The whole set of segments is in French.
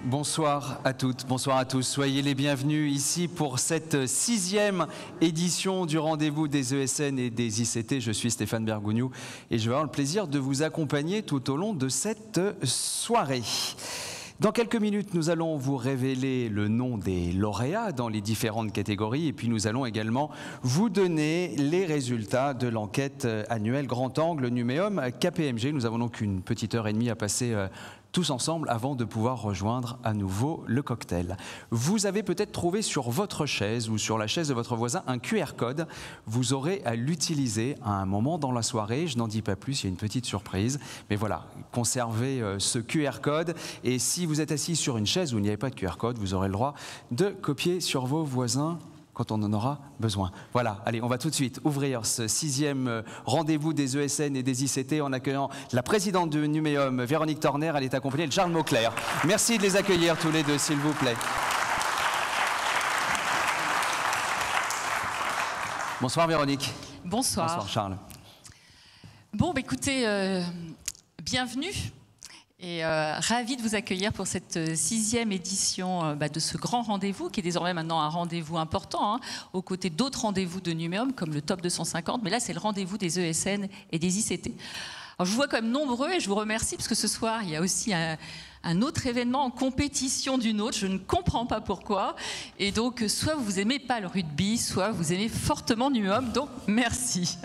Bonsoir à toutes, bonsoir à tous. Soyez les bienvenus ici pour cette 6e édition du rendez-vous des ESN et des ICT. Je suis Stéphane Bergougnoux et je vais avoir le plaisir de vous accompagner tout au long de cette soirée. Dans quelques minutes, nous allons vous révéler le nom des lauréats dans les différentes catégories et puis nous allons également vous donner les résultats de l'enquête annuelle Grand Angle Numéum KPMG. Nous avons donc une petite heure et demie à passer tous ensemble avant de pouvoir rejoindre à nouveau le cocktail. Vous avez peut-être trouvé sur votre chaise ou sur la chaise de votre voisin un QR code. Vous aurez à l'utiliser à un moment dans la soirée. Je n'en dis pas plus, il y a une petite surprise. Mais voilà, conservez ce QR code. Et si vous êtes assis sur une chaise où il n'y avait pas de QR code, vous aurez le droit de copier sur vos voisins quand on en aura besoin. Voilà, allez, on va tout de suite ouvrir ce 6e rendez-vous des ESN et des ICT en accueillant la présidente du Numéum, Véronique Torner. Elle est accompagnée de Charles Mauclair. Merci de les accueillir tous les deux, s'il vous plaît. Bonsoir Véronique. Bonsoir. Bonsoir Charles. Bon, bah, écoutez, bienvenue. Et ravi de vous accueillir pour cette 6e édition de ce grand rendez-vous, qui est désormais maintenant un rendez-vous important, aux côtés d'autres rendez-vous de Numéum, comme le Top 250, mais là c'est le rendez-vous des ESN et des ICT. Alors, je vous vois quand même nombreux et je vous remercie, parce que ce soir, il y a aussi un autre événement en compétition d'une autre, je ne comprends pas pourquoi. Et donc, soit vous n'aimez pas le rugby, soit vous aimez fortement Numéum, donc merci.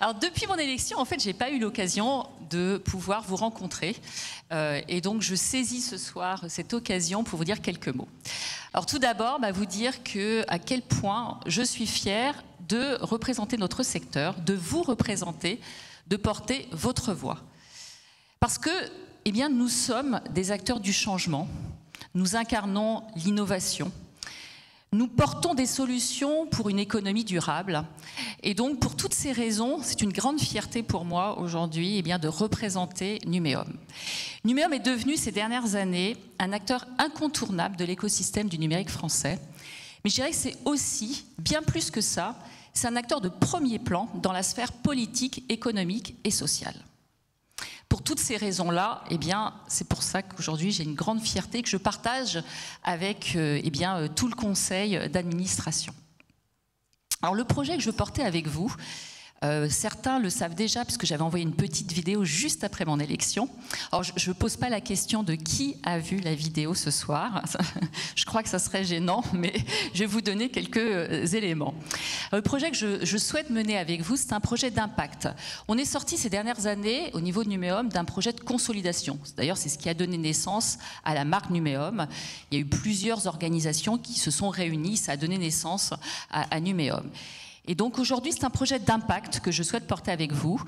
Alors, depuis mon élection, en fait, je n'ai pas eu l'occasion de pouvoir vous rencontrer. Et donc, je saisis ce soir cette occasion pour vous dire quelques mots. Alors, tout d'abord, vous dire à quel point je suis fière de représenter notre secteur, de vous représenter, de porter votre voix. Parce que, eh bien, nous sommes des acteurs du changement. Nous incarnons l'innovation. Nous portons des solutions pour une économie durable. Et donc, pour toutes ces raisons, c'est une grande fierté pour moi aujourd'hui de représenter Numéum. Numéum est devenu ces dernières années un acteur incontournable de l'écosystème du numérique français. Mais je dirais que c'est aussi, bien plus que ça, c'est un acteur de premier plan dans la sphère politique, économique et sociale. Pour toutes ces raisons-là, c'est pour ça qu'aujourd'hui j'ai une grande fierté que je partage avec tout le conseil d'administration. Alors le projet que je portais avec vous, certains le savent déjà puisque j'avais envoyé une petite vidéo juste après mon élection. Alors je ne pose pas la question de qui a vu la vidéo ce soir. Je crois que ça serait gênant, mais je vais vous donner quelques éléments. Le projet que je souhaite mener avec vous, c'est un projet d'impact. On est sorti ces dernières années au niveau de Numéum d'un projet de consolidation. D'ailleurs, c'est ce qui a donné naissance à la marque Numéum. Il y a eu plusieurs organisations qui se sont réunies, ça a donné naissance à Numéum. Et donc aujourd'hui, c'est un projet d'impact que je souhaite porter avec vous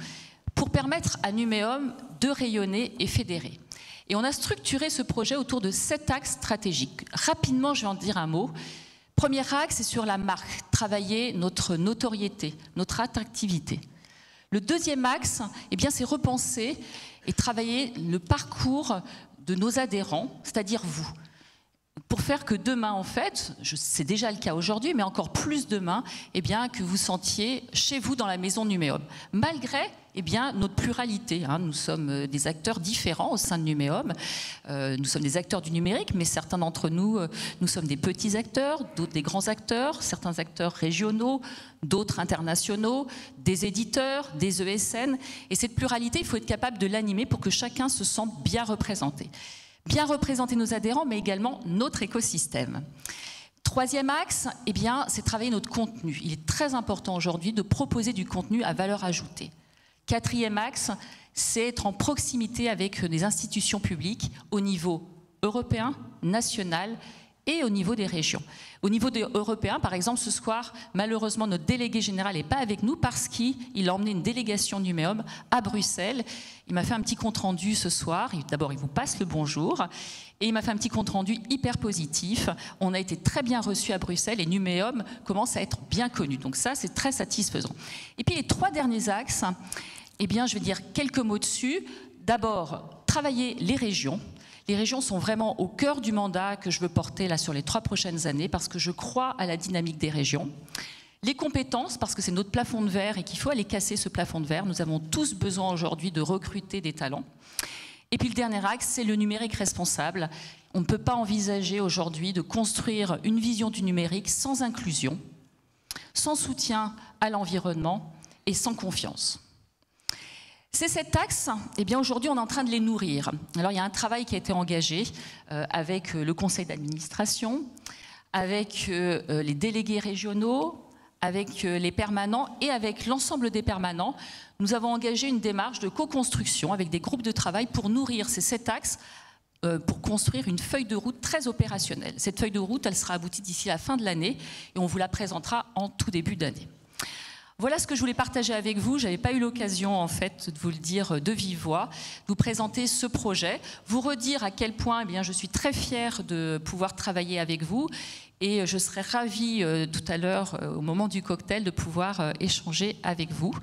pour permettre à Numéum de rayonner et fédérer. Et on a structuré ce projet autour de 7 axes stratégiques. Rapidement, je vais en dire un mot. Premier axe, c'est sur la marque, travailler notre notoriété, notre attractivité. Le deuxième axe, c'est repenser et travailler le parcours de nos adhérents, c'est-à-dire vous. Pour faire que demain, en fait, c'est déjà le cas aujourd'hui, mais encore plus demain, que vous sentiez chez vous dans la maison Numéum. Malgré notre pluralité, nous sommes des acteurs différents au sein de Numéum. Nous sommes des acteurs du numérique, mais certains d'entre nous, nous sommes des petits acteurs, d'autres des grands acteurs, certains acteurs régionaux, d'autres internationaux, des éditeurs, des ESN. Et cette pluralité, il faut être capable de l'animer pour que chacun se sente bien représenté. Bien représenter nos adhérents, mais également notre écosystème. Troisième axe, c'est travailler notre contenu. Il est très important aujourd'hui de proposer du contenu à valeur ajoutée. Quatrième axe, c'est être en proximité avec des institutions publiques au niveau européen, national et au niveau des régions. Au niveau européen, par exemple, ce soir, malheureusement, notre délégué général n'est pas avec nous parce qu'il a emmené une délégation Numéum à Bruxelles. Il m'a fait un petit compte-rendu ce soir. D'abord, il vous passe le bonjour. Et il m'a fait un petit compte-rendu hyper positif. On a été très bien reçus à Bruxelles et Numéum commence à être bien connu. Donc ça, c'est très satisfaisant. Et puis les 3 derniers axes, je vais dire quelques mots dessus. D'abord, travailler les régions. Les régions sont vraiment au cœur du mandat que je veux porter là sur les 3 prochaines années parce que je crois à la dynamique des régions. Les compétences, parce que c'est notre plafond de verre et qu'il faut aller casser ce plafond de verre. Nous avons tous besoin aujourd'hui de recruter des talents. Et puis le dernier axe, c'est le numérique responsable. On ne peut pas envisager aujourd'hui de construire une vision du numérique sans inclusion, sans soutien à l'environnement et sans confiance. Ces 7 axes, eh bien aujourd'hui on est en train de les nourrir. Alors il y a un travail qui a été engagé avec le conseil d'administration, avec les délégués régionaux, avec les permanents et avec l'ensemble des permanents. Nous avons engagé une démarche de co-construction avec des groupes de travail pour nourrir ces 7 axes, pour construire une feuille de route très opérationnelle. Cette feuille de route, elle sera aboutie d'ici la fin de l'année et on vous la présentera en tout début d'année. Voilà ce que je voulais partager avec vous. Je n'avais pas eu l'occasion, en fait, de vous le dire de vive voix, de vous présenter ce projet, vous redire à quel point eh bien, je suis très fière de pouvoir travailler avec vous et je serai ravie tout à l'heure, au moment du cocktail, de pouvoir échanger avec vous.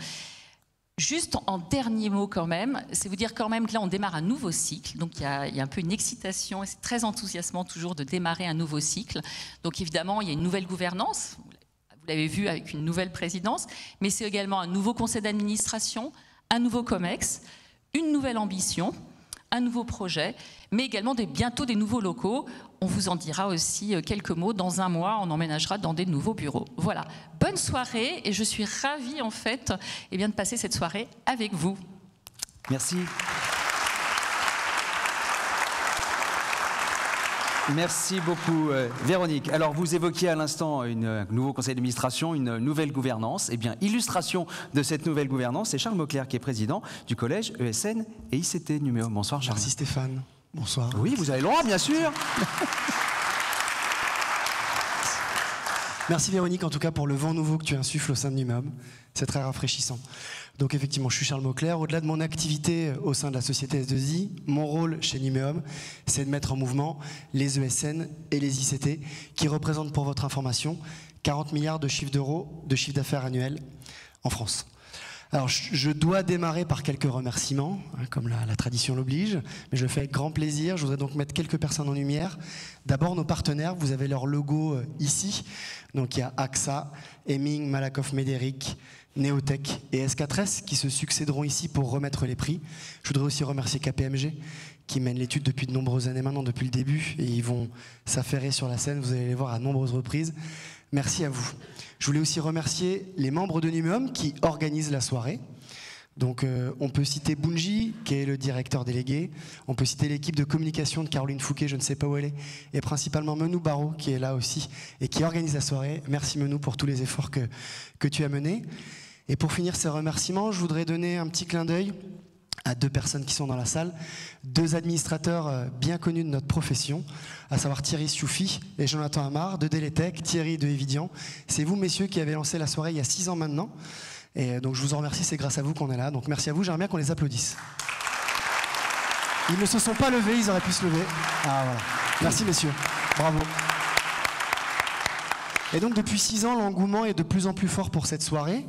Juste en dernier mot quand même, c'est vous dire quand même que là on démarre un nouveau cycle, donc il y a un peu une excitation et c'est très enthousiasmant toujours de démarrer un nouveau cycle. Donc évidemment il y a une nouvelle gouvernance, vous l'avez vu avec une nouvelle présidence, mais c'est également un nouveau conseil d'administration, un nouveau COMEX, une nouvelle ambition, un nouveau projet, mais également bientôt des nouveaux locaux. On vous en dira aussi quelques mots. Dans un mois, on emménagera dans des nouveaux bureaux. Voilà. Bonne soirée et je suis ravie en fait eh bien, de passer cette soirée avec vous. Merci. Merci beaucoup Véronique. Alors vous évoquiez à l'instant un nouveau conseil d'administration, une nouvelle gouvernance. Eh bien, illustration de cette nouvelle gouvernance, c'est Charles Mauclerc qui est président du collège ESN et ICT Numéum. Bonsoir Charles. Merci Stéphane. Bonsoir. Oui, vous avez le droit, bien sûr. Merci Véronique en tout cas pour le vent nouveau que tu insuffles au sein de Numéum. C'est très rafraîchissant. Donc effectivement, je suis Charles Mauclerc. Au-delà de mon activité au sein de la société S2I, mon rôle chez Numéum, c'est de mettre en mouvement les ESN et les ICT qui représentent, pour votre information, 40 milliards de chiffre d'euros de chiffre d'affaires annuel en France. Alors, je dois démarrer par quelques remerciements, hein, comme la tradition l'oblige, mais je le fais avec grand plaisir. Je voudrais donc mettre quelques personnes en lumière. D'abord, nos partenaires, vous avez leur logo ici. Donc, il y a AXA, Hemming, Malakoff Médéric, Neotech et S4S qui se succéderont ici pour remettre les prix. Je voudrais aussi remercier KPMG qui mène l'étude depuis de nombreuses années maintenant, depuis le début, et ils vont s'affairer sur la scène, vous allez les voir à nombreuses reprises. Merci à vous. Je voulais aussi remercier les membres de Numéum qui organisent la soirée. Donc on peut citer Bunji, qui est le directeur délégué. On peut citer l'équipe de communication de Caroline Fouquet, je ne sais pas où elle est. Et principalement Menou Barraud, qui est là aussi et qui organise la soirée. Merci Menou pour tous les efforts que tu as menés. Et pour finir ces remerciements, je voudrais donner un petit clin d'œil à 2 personnes qui sont dans la salle, 2 administrateurs bien connus de notre profession, à savoir Thierry Sioufi et Jonathan Amar de Deletech, Thierry de Evidian. C'est vous, messieurs, qui avez lancé la soirée il y a 6 ans maintenant. Et donc je vous en remercie, c'est grâce à vous qu'on est là. Donc merci à vous, j'aimerais bien qu'on les applaudisse. Ils ne se sont pas levés, ils auraient pu se lever. Ah voilà. Merci messieurs, bravo. Et donc depuis 6 ans, l'engouement est de plus en plus fort pour cette soirée.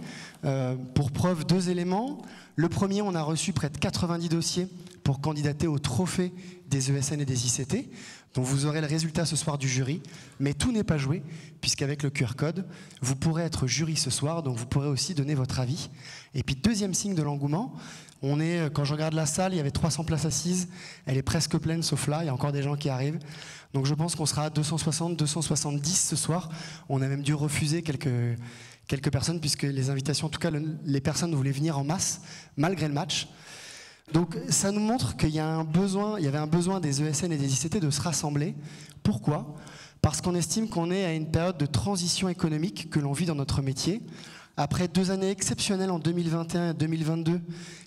Pour preuve, 2 éléments. Le premier, on a reçu près de 90 dossiers pour candidater au trophée des ESN et des ICT. Donc vous aurez le résultat ce soir du jury. Mais tout n'est pas joué, puisqu'avec le QR code, vous pourrez être jury ce soir, donc vous pourrez aussi donner votre avis. Et puis deuxième signe de l'engouement, quand je regarde la salle, il y avait 300 places assises, elle est presque pleine sauf là, il y a encore des gens qui arrivent. Donc je pense qu'on sera à 260, 270 ce soir. On a même dû refuser quelques personnes, puisque les invitations, en tout cas les personnes voulaient venir en masse, malgré le match. Donc ça nous montre qu'il y avait un besoin des ESN et des ICT de se rassembler. Pourquoi ? Parce qu'on estime qu'on est à une période de transition économique que l'on vit dans notre métier. Après 2 années exceptionnelles en 2021 et 2022,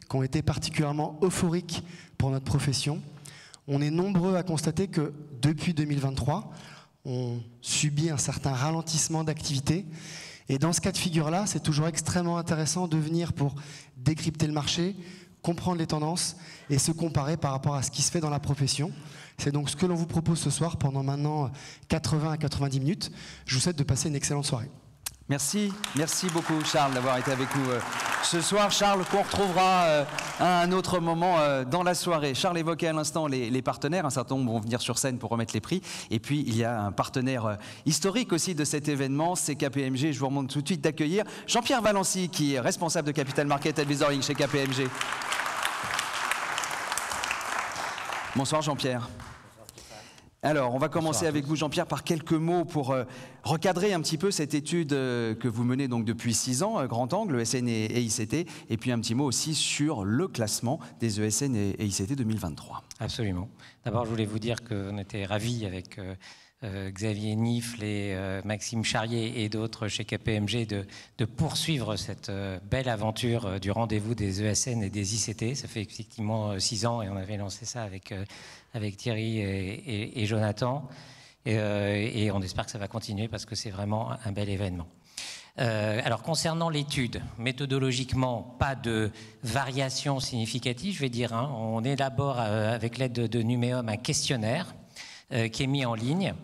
qui ont été particulièrement euphoriques pour notre profession, on est nombreux à constater que depuis 2023, on subit un certain ralentissement d'activité. Et dans ce cas de figure-là, c'est toujours extrêmement intéressant de venir pour décrypter le marché, comprendre les tendances et se comparer par rapport à ce qui se fait dans la profession. C'est donc ce que l'on vous propose ce soir pendant maintenant 80 à 90 minutes. Je vous souhaite de passer une excellente soirée. Merci beaucoup Charles d'avoir été avec nous ce soir. Charles, qu'on retrouvera à un autre moment dans la soirée. Charles évoquait à l'instant les partenaires, un certain nombre vont venir sur scène pour remettre les prix. Et puis il y a un partenaire historique aussi de cet événement, c'est KPMG. Je vous remonte tout de suite d'accueillir Jean-Pierre Valency, qui est responsable de Capital Market Advisory chez KPMG. Bonsoir Jean-Pierre. Alors, on va commencer avec vous, Jean-Pierre, par quelques mots pour recadrer un petit peu cette étude que vous menez donc depuis 6 ans, Grand Angle, ESN et ICT, et puis un petit mot aussi sur le classement des ESN et ICT 2023. Absolument. D'abord, je voulais vous dire qu'on était ravis avec Xavier Nifle et Maxime Charrier et d'autres chez KPMG de poursuivre cette belle aventure du rendez-vous des ESN et des ICT. Ça fait effectivement 6 ans et on avait lancé ça avec Thierry et Jonathan. Et on espère que ça va continuer parce que c'est vraiment un bel événement. Alors concernant l'étude, méthodologiquement, pas de variation significative, je vais dire. On élabore avec l'aide de Numéum un questionnaire qui est mis en ligne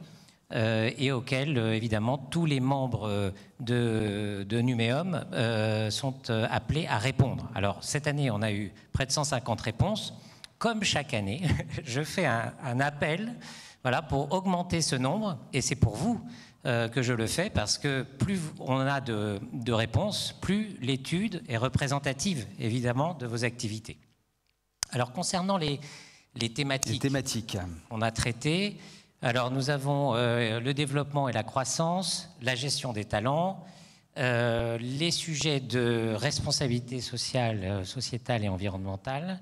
et auquel, évidemment, tous les membres de Numéum sont appelés à répondre. Alors cette année, on a eu près de 150 réponses. Comme chaque année, je fais un appel pour augmenter ce nombre, et c'est pour vous que je le fais, parce que plus on a de réponses, plus l'étude est représentative, évidemment, de vos activités. Alors, concernant les thématiques qu'on a traitées, alors nous avons le développement et la croissance, la gestion des talents, les sujets de responsabilité sociale, sociétale et environnementale,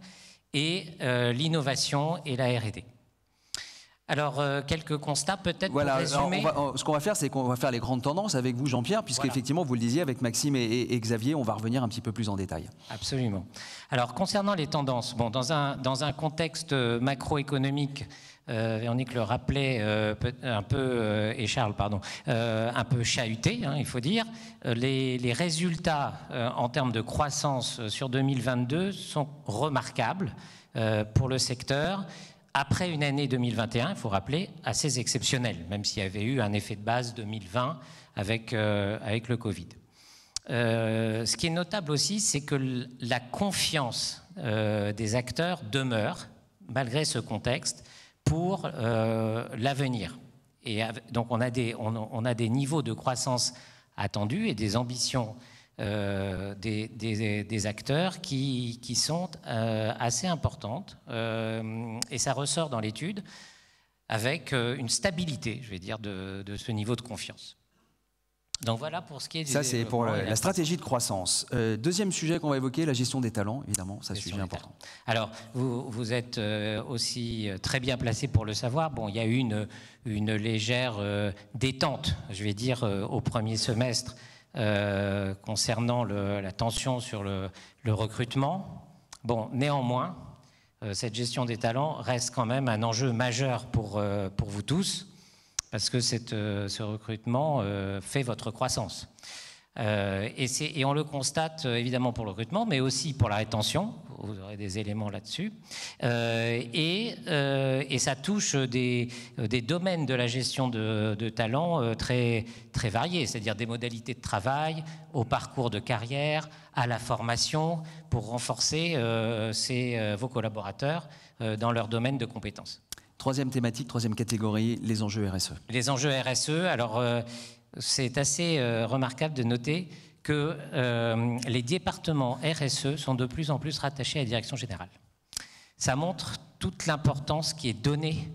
et l'innovation et la R&D. Alors, quelques constats peut-être pour résumer. Ce qu'on va faire, c'est qu'on va faire les grandes tendances avec vous, Jean-Pierre, puisqu'effectivement, vous le disiez, avec Maxime et Xavier, on va revenir un petit peu plus en détail. Absolument. Alors, concernant les tendances, bon, dans un contexte macroéconomique, Véronique le rappelait un peu, et Charles, pardon, un peu chahuté, il faut dire, les résultats en termes de croissance sur 2022 sont remarquables pour le secteur. Après une année 2021, il faut rappeler, assez exceptionnelle, même s'il y avait eu un effet de base 2020 avec le Covid. Ce qui est notable aussi, c'est que la confiance des acteurs demeure, malgré ce contexte, pour l'avenir. Et donc on a des niveaux de croissance attendus et des ambitions des acteurs qui sont assez importantes, et ça ressort dans l'étude avec une stabilité, je vais dire, de ce niveau de confiance. Donc voilà pour ce qui est du ça, c'est pour la stratégie de croissance. Deuxième sujet qu'on va évoquer, la gestion des talents, évidemment, c'est un sujet important. Alors, vous êtes aussi très bien placé pour le savoir. Bon, il y a eu une légère détente, je vais dire, au premier semestre, concernant la tension sur le recrutement. Bon, néanmoins, cette gestion des talents reste quand même un enjeu majeur pour vous tous, parce que ce recrutement fait votre croissance. Et on le constate évidemment pour le recrutement, mais aussi pour la rétention. Vous aurez des éléments là-dessus. Et ça touche des domaines de la gestion de talents très, très variés, c'est-à-dire des modalités de travail, au parcours de carrière, à la formation, pour renforcer vos collaborateurs dans leur domaine de compétences. Troisième thématique, troisième catégorie, les enjeux RSE. Les enjeux RSE, alors c'est assez remarquable de noter que les départements RSE sont de plus en plus rattachés à la direction générale. Ça montre toute l'importance qui est donnée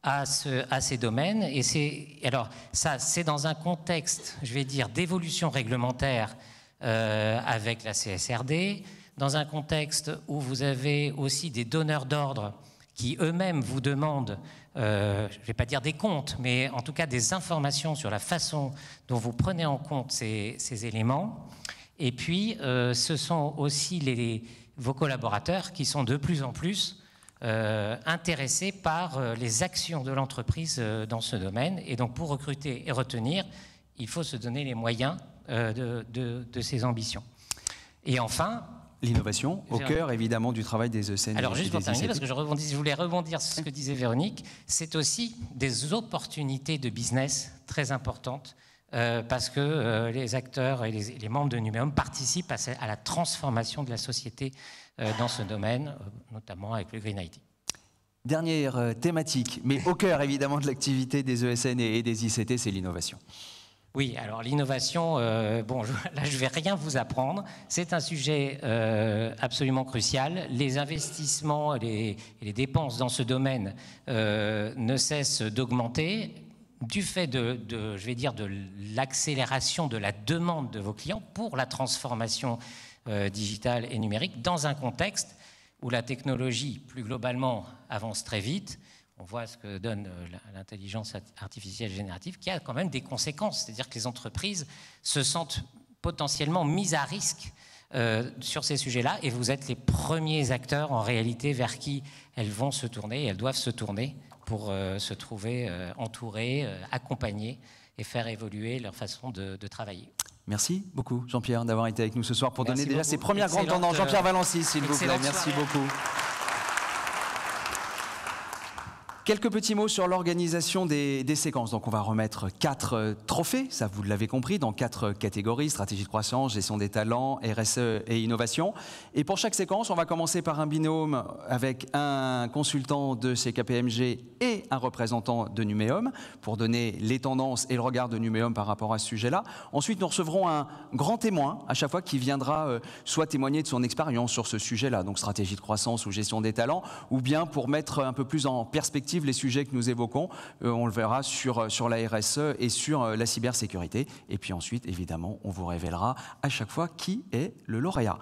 à ces domaines. Et c'est dans un contexte, je vais dire, d'évolution réglementaire avec la CSRD, dans un contexte où vous avez aussi des donneurs d'ordre qui eux-mêmes vous demandent, je ne vais pas dire des comptes, mais en tout cas des informations sur la façon dont vous prenez en compte ces éléments. Et puis, ce sont aussi vos collaborateurs qui sont de plus en plus intéressés par les actions de l'entreprise dans ce domaine. Et donc, pour recruter et retenir, il faut se donner les moyens de ces ambitions. Et enfin, l'innovation, au cœur évidemment du travail des ESN. Alors juste pour terminer, parce que je voulais rebondir sur ce que disait Véronique, c'est aussi des opportunités de business très importantes parce que les acteurs et les membres de Numéum participent à la transformation de la société dans ce domaine, notamment avec le Green IT. Dernière thématique, mais au cœur évidemment de l'activité des ESN et des ICT, c'est l'innovation. Oui, alors l'innovation, bon, là je vais rien vous apprendre. C'est un sujet absolument crucial. Les investissements et les dépenses dans ce domaine ne cessent d'augmenter du fait je vais dire, de l'accélération de la demande de vos clients pour la transformation digitale et numérique dans un contexte où la technologie, plus globalement, avance très vite. On voit ce que donne l'intelligence artificielle générative, qui a quand même des conséquences. C'est-à-dire que les entreprises se sentent potentiellement mises à risque sur ces sujets-là, et vous êtes les premiers acteurs, en réalité, vers qui elles vont se tourner, elles doivent se tourner pour se trouver entourées, accompagnées et faire évoluer leur façon de travailler. Merci beaucoup, Jean-Pierre, d'avoir été avec nous ce soir pour donner déjà ces premières grandes Excellente, tendances. Jean-Pierre Valency, s'il vous plaît. Merci soirée. beaucoup. Quelques petits mots sur l'organisation des séquences. Donc on va remettre 4 trophées, ça vous l'avez compris, dans 4 catégories: stratégie de croissance, gestion des talents, RSE et innovation. Et pour chaque séquence, on va commencer par un binôme avec un consultant de chez KPMG et un représentant de Numéum pour donner les tendances et le regard de Numéum par rapport à ce sujet-là. Ensuite, nous recevrons un grand témoin à chaque fois qui viendra soit témoigner de son expérience sur ce sujet-là, donc stratégie de croissance ou gestion des talents, ou bien pour mettre un peu plus en perspective les sujets que nous évoquons, on le verra sur la RSE et sur la cybersécurité. Et puis ensuite, évidemment, on vous révélera à chaque fois qui est le lauréat.